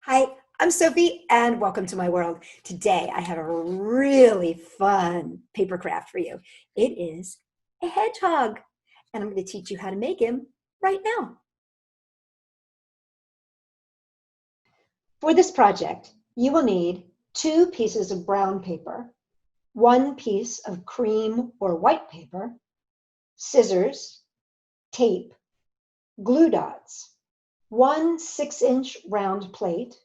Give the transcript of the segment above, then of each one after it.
Hi, I'm Sophie and welcome to my world. Today I have a really fun paper craft for you. It is a hedgehog and I'm going to teach you how to make him right now. For this project, you will need 2 pieces of brown paper, 1 piece of cream or white paper, scissors, tape, glue dots, 1 6-inch round plate,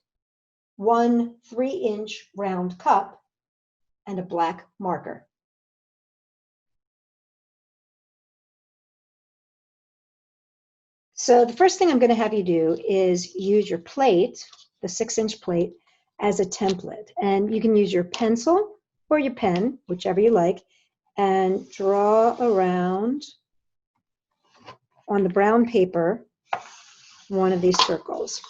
1 3-inch round cup, and a black marker. So the first thing I'm going to have you do is use your plate, the 6-inch plate, as a template. And you can use your pencil or your pen, whichever you like, and draw around on the brown paper one of these circles.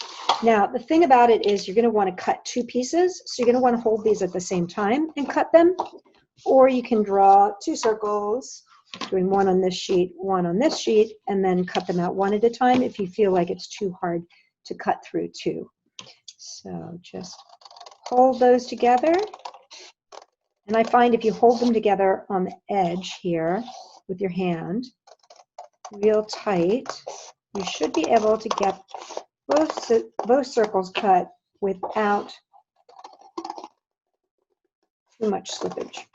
Now, the thing about it is you're going to want to cut 2 pieces. So you're going to want to hold these at the same time and cut them. Or you can draw 2 circles, doing one on this sheet, one on this sheet, and then cut them out one at a time if you feel like it's too hard to cut through 2. So just hold those together. And I find if you hold them together on the edge here with your hand, real tight, you should be able to get both circles cut without too much slippage.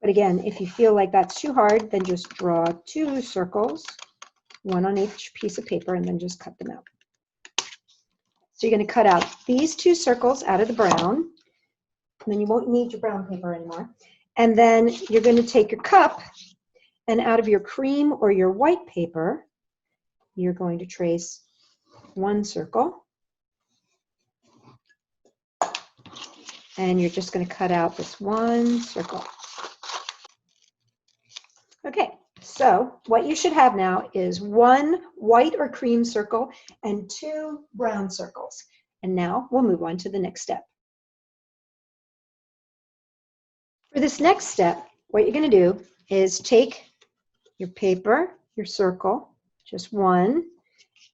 But again, if you feel like that's too hard, then just draw 2 circles, one on each piece of paper, and then just cut them out. So you're going to cut out these 2 circles out of the brown, and then you won't need your brown paper anymore. And then you're going to take your cup, and out of your cream or your white paper, you're going to trace 1 circle. And you're just going to cut out this 1 circle. Okay, so what you should have now is 1 white or cream circle and 2 brown circles. And now we'll move on to the next step. For this next step, what you're going to do is take your paper, your circle, just 1,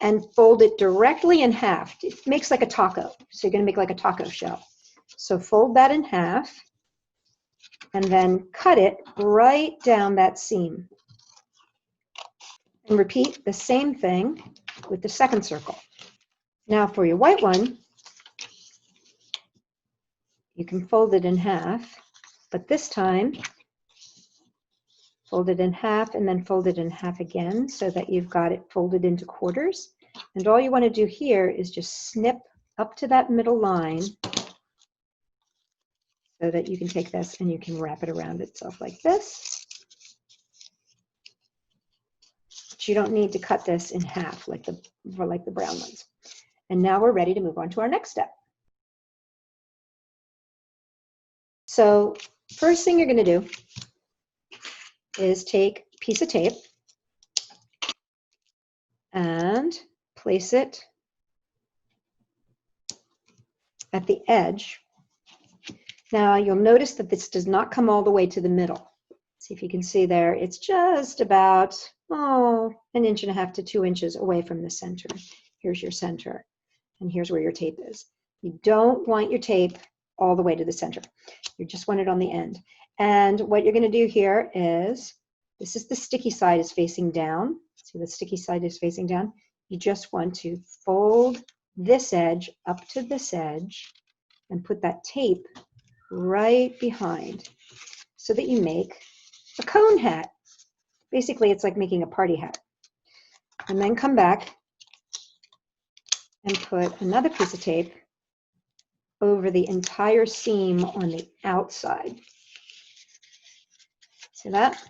and fold it directly in half. It makes like a taco. So you're going to make like a taco shell. So fold that in half and then cut it right down that seam. And repeat the same thing with the second circle. Now for your white one, you can fold it in half, but this time fold it in half and then fold it in half again so that you've got it folded into quarters. And all you want to do here is just snip up to that middle line so that you can take this and you can wrap it around itself like this. But you don't need to cut this in half like the brown ones. And now we're ready to move on to our next step. So first thing you're going to do is take a piece of tape and place it at the edge. Now you'll notice that this does not come all the way to the middle. See if you can see there, it's just about 1.5 inches to 2 inches away from the center. Here's your center, and here's where your tape is. You don't want your tape all the way to the center. You just want it on the end. And what you're going to do here is, this is the sticky side is facing down. See, the sticky side is facing down. You just want to fold this edge up to this edge and put that tape right behind so that you make a cone hat. Basically, it's like making a party hat. And then come back and put another piece of tape over the entire seam on the outside. See that?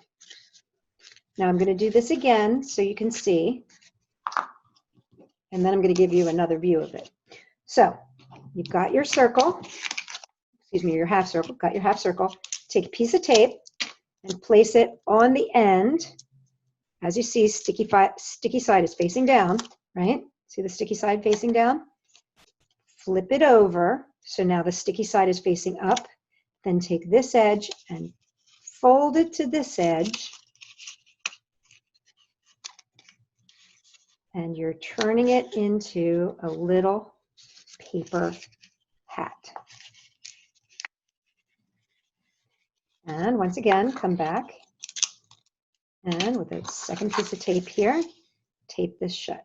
Now I'm going to do this again so you can see, and then I'm going to give you another view of it. So you've got your circle, excuse me, your half circle, got your half circle. Take a piece of tape and place it on the end. As you see, sticky side is facing down, right? See the sticky side facing down? Flip it over, so now the sticky side is facing up. Then take this edge and fold it to this edge. and you're turning it into a little paper hat. And once again, come back, and with a second piece of tape here, tape this shut.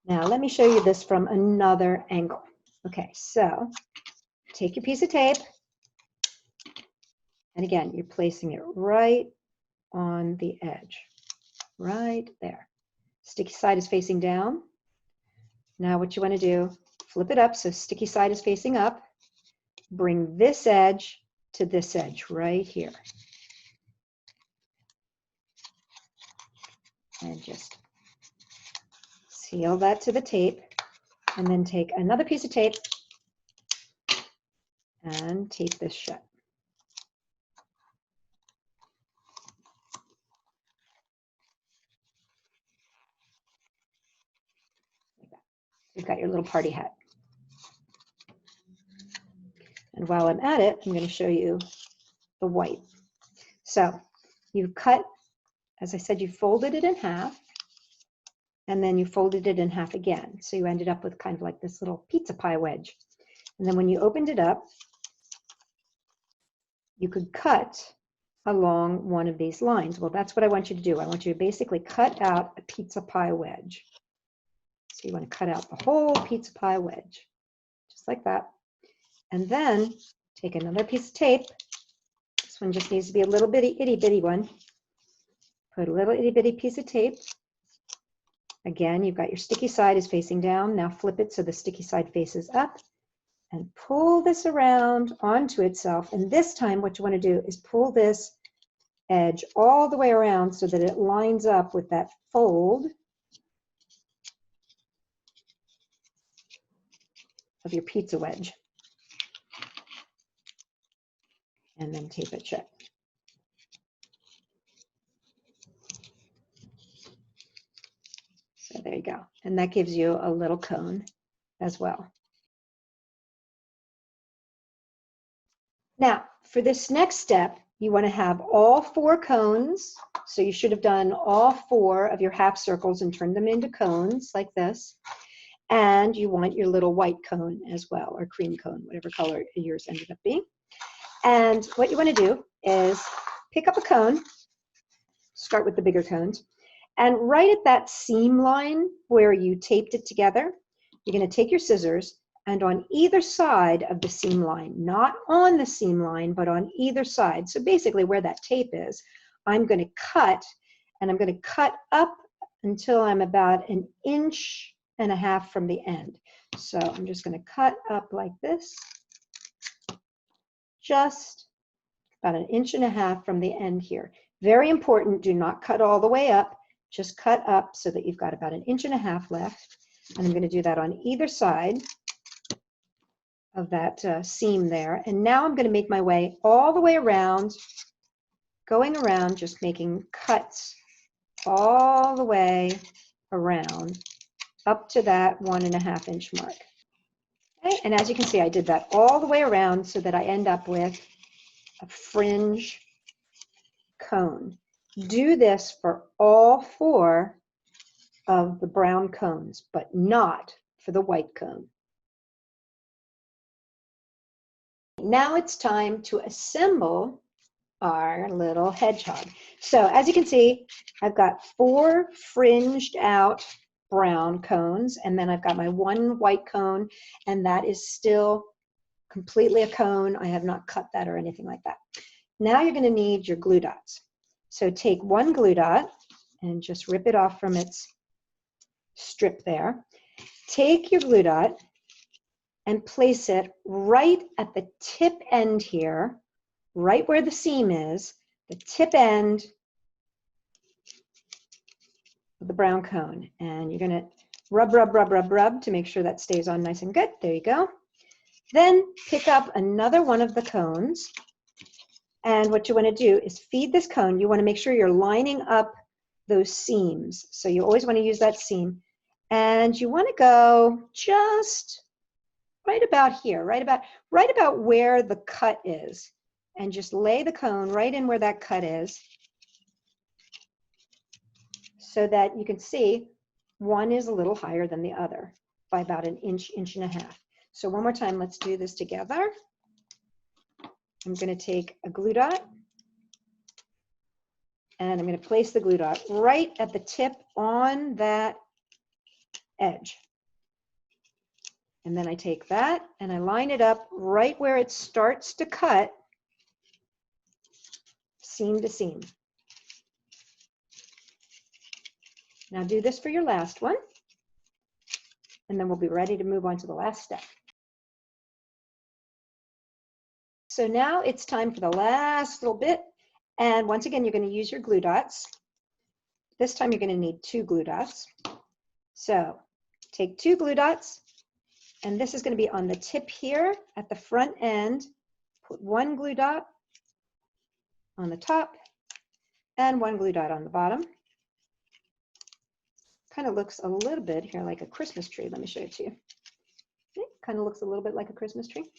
Now let me show you this from another angle. Okay, so take your piece of tape, and again, you're placing it right on the edge, right there. Sticky side is facing down. Now what you want to do, flip it up so sticky side is facing up. Bring this edge to this edge right here. And just seal that to the tape. And then take another piece of tape and tape this shut. Like that. You've got your little party hat. And while I'm at it, I'm going to show you the white. So you cut, as I said, you folded it in half, and then you folded it in half again. So you ended up with kind of like this little pizza pie wedge. And then when you opened it up, you could cut along one of these lines. Well, that's what I want you to do. I want you to basically cut out a pizza pie wedge. So you want to cut out the whole pizza pie wedge, just like that. And then take another piece of tape. This one just needs to be a little bitty, itty bitty one. Put a little itty bitty piece of tape. Again, you've got your sticky side is facing down. Now flip it so the sticky side faces up and pull this around onto itself. And this time what you want to do is pull this edge all the way around so that it lines up with that fold of your pizza wedge. And then tape it shut. So there you go. And that gives you a little cone as well. Now, for this next step, you want to have all 4 cones. So you should have done all 4 of your half circles and turned them into cones like this. And you want your little white cone as well, or cream cone, whatever color yours ended up being. And what you want to do is pick up a cone, start with the bigger cones, and right at that seam line where you taped it together, you're going to take your scissors, and on either side of the seam line, not on the seam line, but on either side, so basically where that tape is, I'm going to cut, and I'm going to cut up until I'm about 1.5 inches from the end. So I'm just going to cut up like this, just about 1.5 inches from the end here. Very important, do not cut all the way up, just cut up so that you've got about 1.5 inches left. And I'm going to do that on either side of that seam there. And now I'm going to make my way all the way around, going around, just making cuts all the way around up to that 1.5 inch mark. Okay, and as you can see, I did that all the way around so that I end up with a fringe cone. Do this for all 4 of the brown cones, but not for the white cone. Now it's time to assemble our little hedgehog. So as you can see, I've got 4 fringed out brown cones, and then I've got my 1 white cone, and that is still completely a cone. I have not cut that or anything like that. Now you're going to need your glue dots. So take 1 glue dot and just rip it off from its strip there. Take your glue dot and place it right at the tip end here, right where the seam is, the tip end of the brown cone. And you're going to rub, rub, rub, rub, rub to make sure that stays on nice and good. There you go. Then pick up another one of the cones. And what you want to do is feed this cone. You want to make sure you're lining up those seams. So you always want to use that seam. And you want to go just right about here, right about where the cut is. And just lay the cone right in where that cut is. so that you can see one is a little higher than the other by about an inch, inch and a half. So one more time, let's do this together. I'm going to take a glue dot and I'm going to place the glue dot right at the tip on that edge. And then I take that and I line it up right where it starts to cut, seam to seam. Now do this for your last one, and then we'll be ready to move on to the last step. So now it's time for the last little bit. And once again, you're going to use your glue dots. This time you're going to need 2 glue dots. So take 2 glue dots, and this is going to be on the tip here at the front end. Put 1 glue dot on the top and 1 glue dot on the bottom. Kind of looks a little bit here like a Christmas tree. Let me show it to you. It kind of looks a little bit like a Christmas tree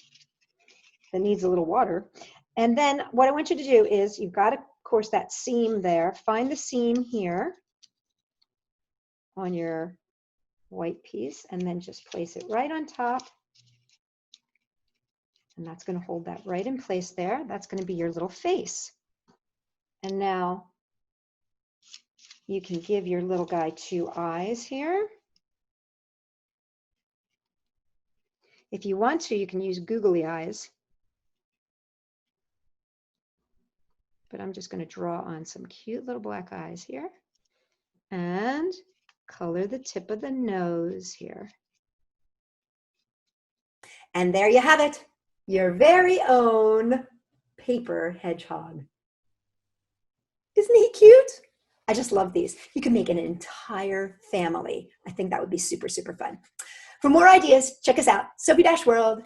that needs a little water. And then what I want you to do is, you've got, of course, that seam there. Find the seam here on your white piece, and then just place it right on top. And that's going to hold that right in place there. That's going to be your little face. And now you can give your little guy 2 eyes here. If you want to, you can use googly eyes. But I'm just going to draw on some cute little black eyes here and color the tip of the nose here. And there you have it, your very own paper hedgehog. Isn't he cute? I just love these. You can make an entire family. I think that would be super, super fun. For more ideas, check us out, Sophie-World.com.